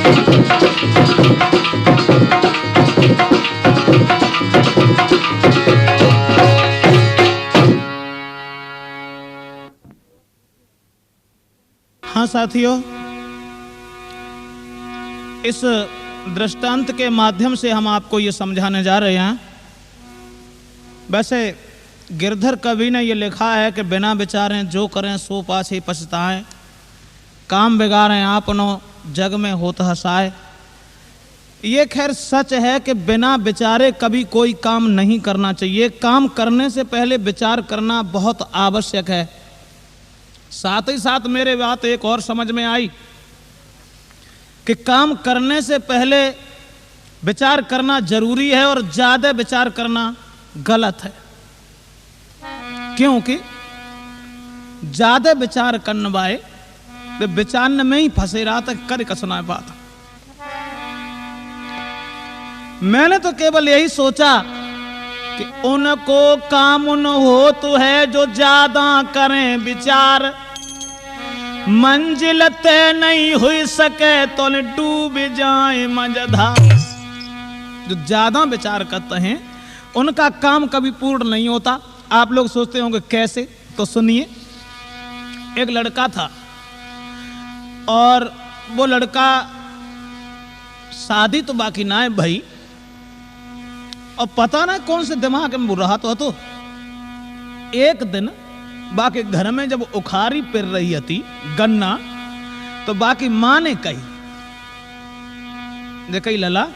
हाँ साथियों, इस दृष्टांत के माध्यम से हम आपको ये समझाने जा रहे हैं। वैसे गिरधर कवि ने ये लिखा है कि बिना विचारे जो करें सो पाछे पछताएं, काम बिगाड़ें आपनो जग में होत हसाए। ये खैर सच है कि बिना विचारे कभी कोई काम नहीं करना चाहिए। काम करने से पहले विचार करना बहुत आवश्यक है। साथ ही साथ मेरे बात एक और समझ में आई कि काम करने से पहले विचार करना जरूरी है और ज्यादा विचार करना गलत है, क्योंकि ज्यादा विचार करने वाले वे विचारने में ही फंसे रहा था, कर कसना बात। मैंने तो केवल यही सोचा कि उनको काम न हो तो है जो ज्यादा करें विचार, मंजिल तय नहीं हुई सके तो डूब जाए मझधार। जो ज्यादा विचार करते हैं उनका काम कभी पूर्ण नहीं होता। आप लोग सोचते होंगे कैसे, तो सुनिए। एक लड़का था और वो लड़का शादी तो बाकी ना है भाई, और पता ना कौन से दिमाग में रहा तो एक दिन बाकी घर में जब उखारी पिर रही थी गन्ना, तो बाकी माँ ने कही देखई लला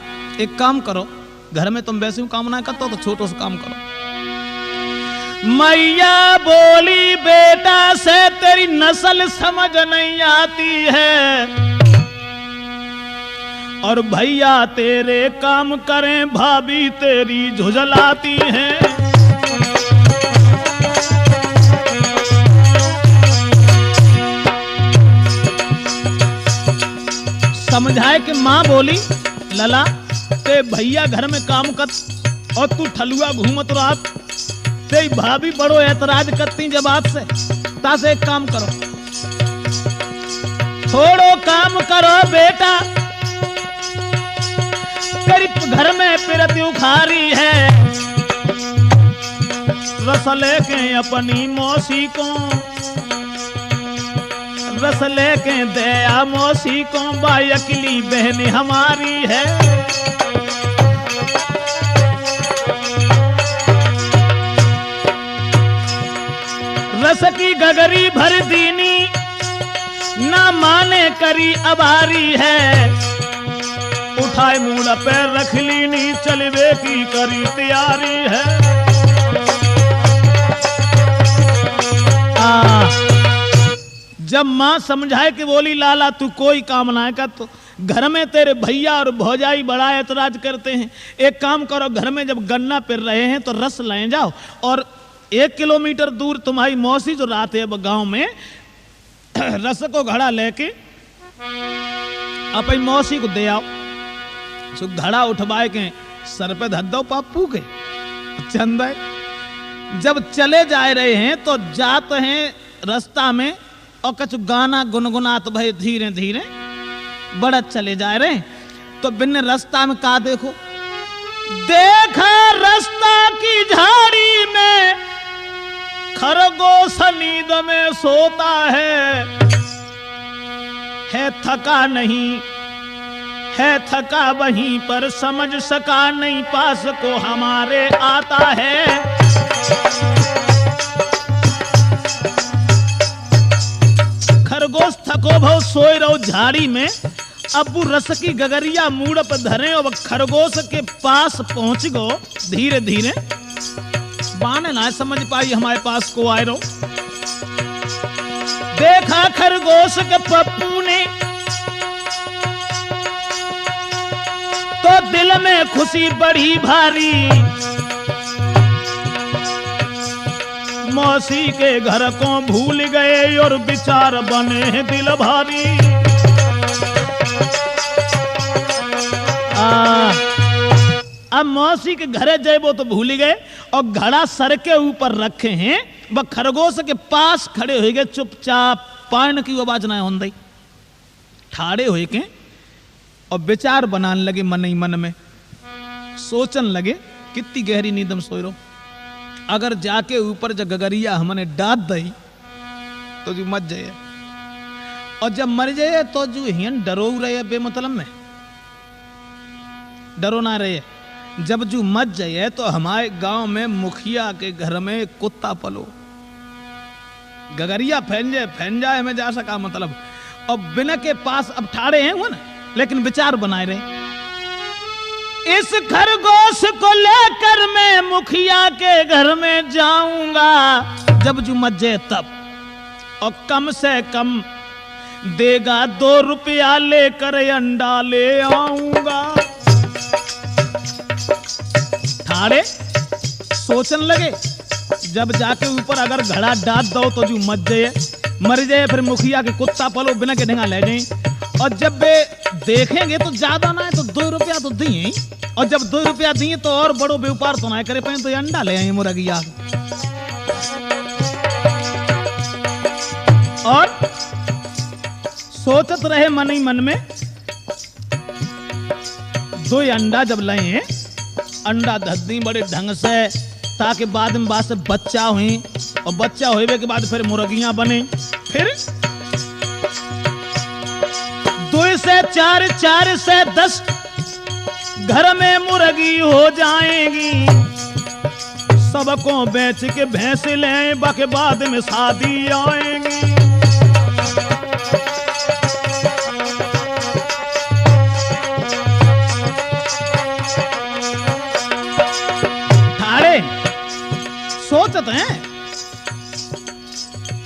एक काम करो, घर में तुम वैसे ही काम ना करते हो तो छोटो से काम करो। मैया बोली बेटा से तेरी नस्ल समझ नहीं आती है, और भैया तेरे काम करें भाभी तेरी झुझलाती है। समझाए कि माँ बोली लला ते भैया घर में काम कर और तू ठलुआ घूमत रात, ते भाभी बड़ो ऐतराज करती जब बात से, तासे एक काम करो, थोड़ो काम करो बेटा, तेरी घर में पिरती उखारी है, रस लेके अपनी मौसी को, रस लेके दया मौसी को, बाई अकेली बहन हमारी है। रस की गगरी भर दीनी ना माने करी अबारी है, उठाए मूड़ा पैर रख लीनी चलवे की करी तैयारी है। जब माँ समझाए कि बोली लाला तू कोई काम ना कर, तो घर में तेरे भैया और भौजाई बड़ा ऐतराज करते हैं, एक काम करो घर में जब गन्ना पिर रहे हैं तो रस ले जाओ, और 1 किलोमीटर दूर तुम्हारी मौसी जो रहते है गांव में, रस को घड़ा लेके अपनी मौसी को दे आओ। सो घड़ा उठवाए के सर पे धर दो पप्पू के चंद है। जब चले जा रहे हैं तो जाते हैं रास्ता में और कुछ गाना गुनगुनात भाई धीरे धीरे बड़ा चले जा रहे हैं तो बिन रास्ता में का देखो, देखा रास्ता की झाड़ी में खरगोश नींद में सोता है थका नहीं, है थका वहीं पर समझ सका नहीं, पास को हमारे आता है। खरगोश थको भव सोए रहो झाड़ी में, अब वो रस की गगरिया मूड़ पर धरे और खरगोश के पास पहुंच गो धीरे धीरे, बाने ना समझ पाई हमारे पास को आए रहो। देखा खरगोश के पप्पू ने तो दिल में खुशी बड़ी भारी, मौसी के घर को भूल गए और विचार बने दिल भारी। अब मौसी के घरे जेबो तो भूल गए और घड़ा सर के ऊपर रखे हैं, वह खरगोश के पास खड़े हो गए चुपचाप, पान की आवाज ना होंदी, ठाड़े हो के और विचार बनाने लगे मन ही मन में, सोचन लगे कितनी गहरी नींद में सोए रहो, अगर जाके ऊपर जब गगरिया हमने डांट दई तो जो मर जाए, और जब मर जाए तो जो हियन डरो रहे बेमतलब में, डरो ना रहे। जब जो मर जाए तो हमारे गांव में मुखिया के घर में कुत्ता पलो, गगरिया फैन जाए हमें जा सका मतलब, और बिना के पास अब ठाड़े हैं वो ना, लेकिन विचार बनाए रहे। इस खरगोश को लेकर मैं मुखिया के घर में जाऊंगा, जब जो मर जाए तब, और कम से कम देगा 2 रुपया लेकर अंडा ले आऊंगा। ठाड़े सोचन लगे जब जाके ऊपर अगर घड़ा डांट दो तो जो मर जाए फिर मुखिया के कुत्ता पलो बिना के ढंगा ले जाए, और जब वे देखेंगे तो ज्यादा ना है तो 2 रुपया तो दिए, और जब 2 रुपया दिए तो और बड़ो व्यापार तो ना करे पाए, तो अंडा ले आए मुर्गिया। और सोचत रहे मन ही मन में, 2 अंडा जब लाए, अंडा धद्दी बड़े ढंग से ताकि बाद में बात से बच्चा हुई, और बच्चा होने के बाद फिर मुर्गियां बने, फिर 2 से 4, 4 से 10 घर में मुर्गी हो जाएगी, सबको बेच के भैंस ले बाके बाद में शादी आएगी। सोचत हैं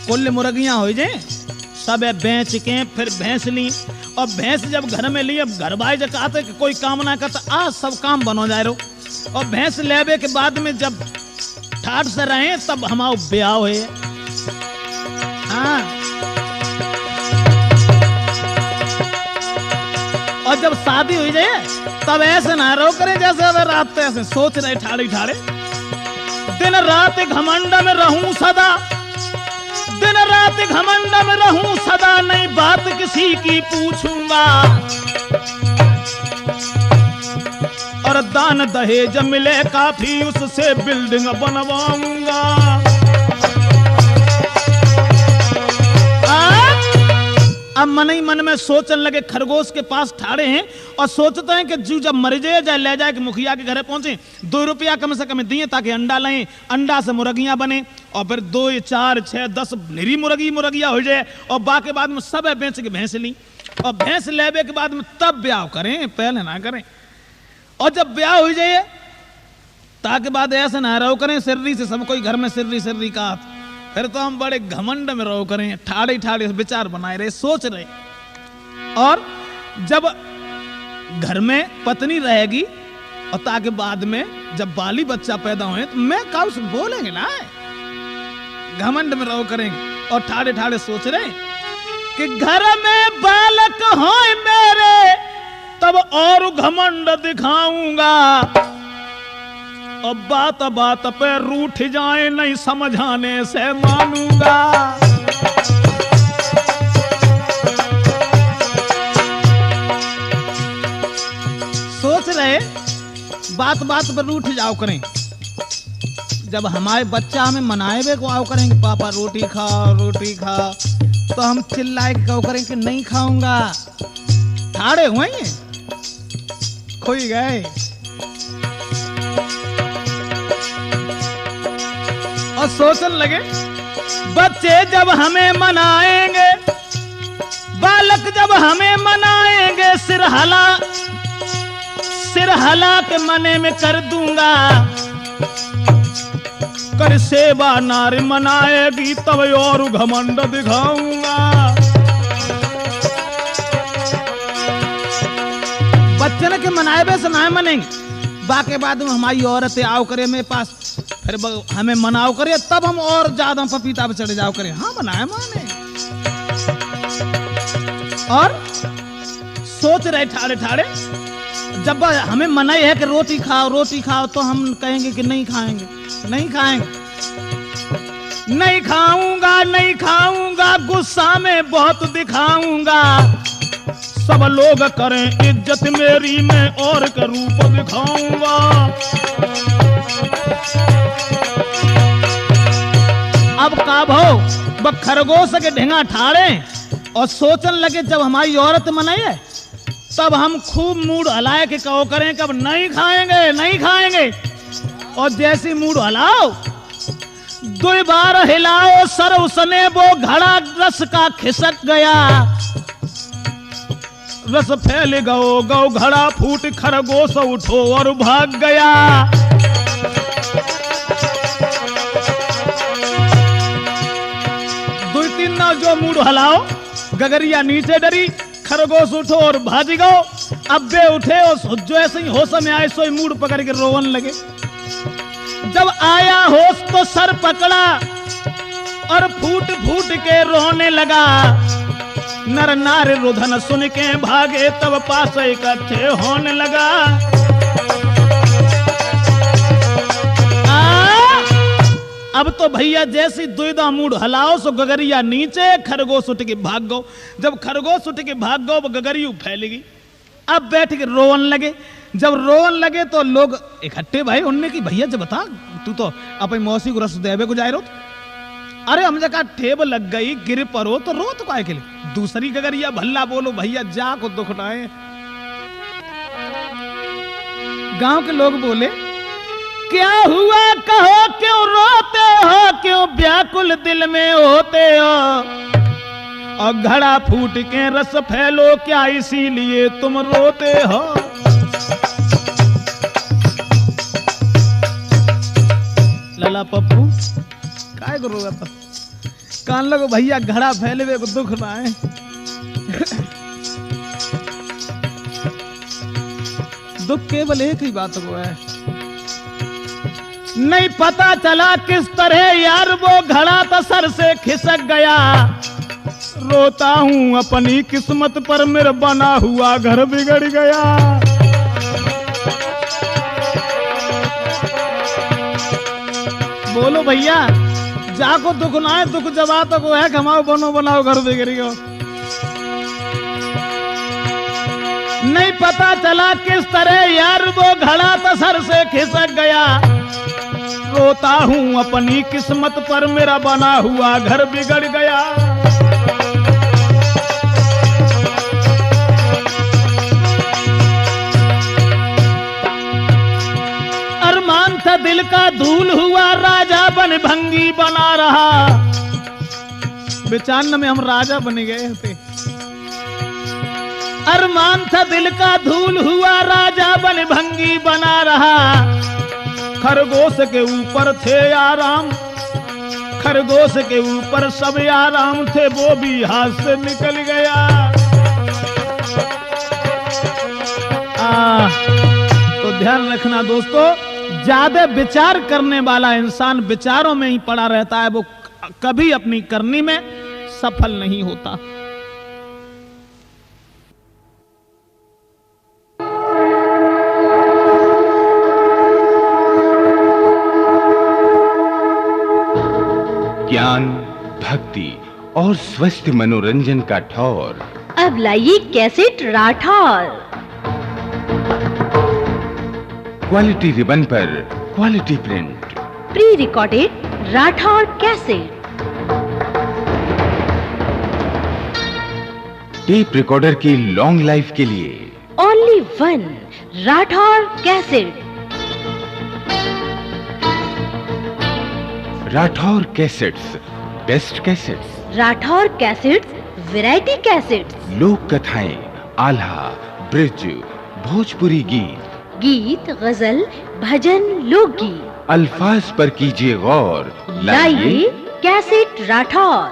कुल मुर्गियां हो जाए, सब बेच के फिर भैंस ली, और भैंस जब घर में ली, अब घर भाई जब कहते कि कोई काम ना करता, आज सब काम बनो जाए रहो, और भैंस लेवे के बाद में जब ठाठ से रहे तब हमारा ब्याह हुए। हाँ, और जब शादी हुई जाए तब ऐसे ना रहो करें जैसे अब रात ऐसे सोच रहे ठाड़े ठाड़े, दिन रात घमंड में रहूं सदा, दिन रात घमंड में रहूं सदा, नहीं बात किसी की पूछूंगा, और दान दहेज मिले काफी उससे बिल्डिंग बनवाऊंगा। अब मन ही मन में सोचने लगे, खरगोश के पास ठाड़े हैं और सोचते हैं कि जू जब मर जाए ले जाए कि मुखिया के घर पहुंचे, 2 रुपया कम से कम दिए ताकि अंडा लाएं, अंडा से मुर्गियां बने, और फिर 2, 4, 6, 10 निरी मुर्गिया हो जाए, और बाकी बाद में सब बेच के भैंस ली, और भैंस लेवे के बाद में तब ब्याह करें, पहले ना करें। और जब ब्याह हो जाए ताकि बाद ऐसे ना रहो करें सिर्री से, सब कोई घर में सिर्री का, फिर तो हम बड़े घमंड में रहो करें, ठाड़े ठाड़े विचार बनाए रहे, सोच रहे। और जब घर में पत्नी रहेगी और ताकि बाद में जब बाली बच्चा पैदा हुए तो मैं काउ से बोलेंगे ना, घमंड में रहो करेंगे, और ठाड़े ठाड़े सोच रहे कि घर में बालक हो मेरे तो तब और घमंड दिखाऊंगा, और बात बात पे रूठ जाए नहीं समझाने से मानूंगा। सोच रहे बात बात पर रूठ जाओ करें, जब हमारे बच्चा हमें मनाए हुए को आओ करेंगे पापा रोटी खाओ, तो हम चिल्लाए कहो करें कि नहीं खाऊंगा, ठाड़े हुए खोई गए। और सोचने लगे बच्चे जब हमें मनाएंगे, बालक जब हमें मनाएंगे, सिर हला के मने में कर दूंगा, कर सेवा नारी मनाएगी तब और घमंड दिखाऊंगा। बच्चन के मनाए बे से ना मनेंगे, बाकी बाद में हमारी औरतें आओ करे मेरे पास, फिर हमें मनाओ करे तब हम और ज्यादा पपीता पे चढ़े जाओ करे। हाँ मनाए माने। और सोच रहे ठाड़े ठाड़े, जब हमें मनाई है कि रोटी खाओ, तो हम कहेंगे कि नहीं खाएंगे, नहीं खाऊंगा, गुस्सा में बहुत दिखाऊंगा, सब लोग करें इज्जत मेरी, मैं और का रूप दिखाऊंगा। अब का भाव खरगोश के ढेंगा ठाड़े और सोचने लगे जब हमारी औरत मनाई है तब हम खूब मूड हलाए के कहो करें कब नहीं खाएंगे। और जैसी मूड हलाओ, 2 बार हिलाओ, सर उसने वो घड़ा रस का खिसक गया, रस फैल गौ घड़ा फूट, खरगोश उठो और भाग गया। दो तीन ना जो मूड हलाओ, गगरिया नीचे डरी, खरगोश उठो और भाज गो। अब बे उठे और जो ऐसे ही होश में आए सोई मूड पकड़ के रोवन लगे। जब आया होश तो सर पकड़ा और फूट के रोने लगा, नर नारी रुधन सुन के भागे तब पास इकट्ठे होने लगा। अब तो भैया जैसी दुविधा मूड हलाओ सो गगरिया नीचे, खरगोश उठ के भाग गो। जब खरगोश उठ के भाग गो गगरी फैलेगी। अब बैठ के रोवन लगे। जब रोवन लगे तो लोग इकट्ठे भाई उनने की भैया जब बता तू तो अपनी मौसी को रस देवे को जाए रो। अरे हम जगह ठेब लग गई गिर परो तो रो तो काय के लिए। दूसरी गगरिया भल्ला बोलो भैया जा को दुख उठाए। गांव के लोग बोले क्या हुआ कहो क्यों रोते हो, क्यों व्याकुल दिल में होते हो, और घड़ा फूट के रस फैलो क्या इसीलिए तुम रोते हो। लला पप्पू काय को रोगा था कान लगो भैया घड़ा फैले हुए को दुख ना है। दुख केवल एक ही बात को है, नहीं पता चला किस तरह यार वो घड़ा तो सर से खिसक गया। रोता हूं अपनी किस्मत पर मेरा बना हुआ घर बिगड़ गया। बोलो भैया जाको दुख ना है, दुख जवा तो वो है कमाओ बनो बनाओ घर बिगड़ गया। नहीं पता चला किस तरह यार वो घड़ा तो सर से खिसक गया। रोता हूं अपनी किस्मत पर मेरा बना हुआ घर बिगड़ गया। अरमान था दिल का धूल हुआ राजा बन भंगी बना रहा। 95 में हम राजा बन गए थे। अरमान था दिल का धूल हुआ राजा बन भंगी बना रहा। खरगोश के ऊपर थे आराम, खरगोश के ऊपर सब आराम थे, वो भी हाथ से निकल गया। तो ध्यान रखना दोस्तों, ज्यादा विचार करने वाला इंसान विचारों में ही पड़ा रहता है, वो कभी अपनी करनी में सफल नहीं होता। ज्ञान, भक्ति और स्वस्थ मनोरंजन का ठौर। अब लाइए कैसेट राठौर। क्वालिटी रिबन पर quality print. Pre recorded Rathore cassette. Tape recorder की लॉन्ग लाइफ के लिए only one Rathore cassette. Rathore cassettes, best cassettes. Rathore cassettes variety cassettes. लोक कथाएं, आल्हा, ब्रिज, भोजपुरी गीत, गीत, गजल, भजन, लोकगीत। अल्फाज पर कीजिए गौर। लाइए कैसेट राठौर।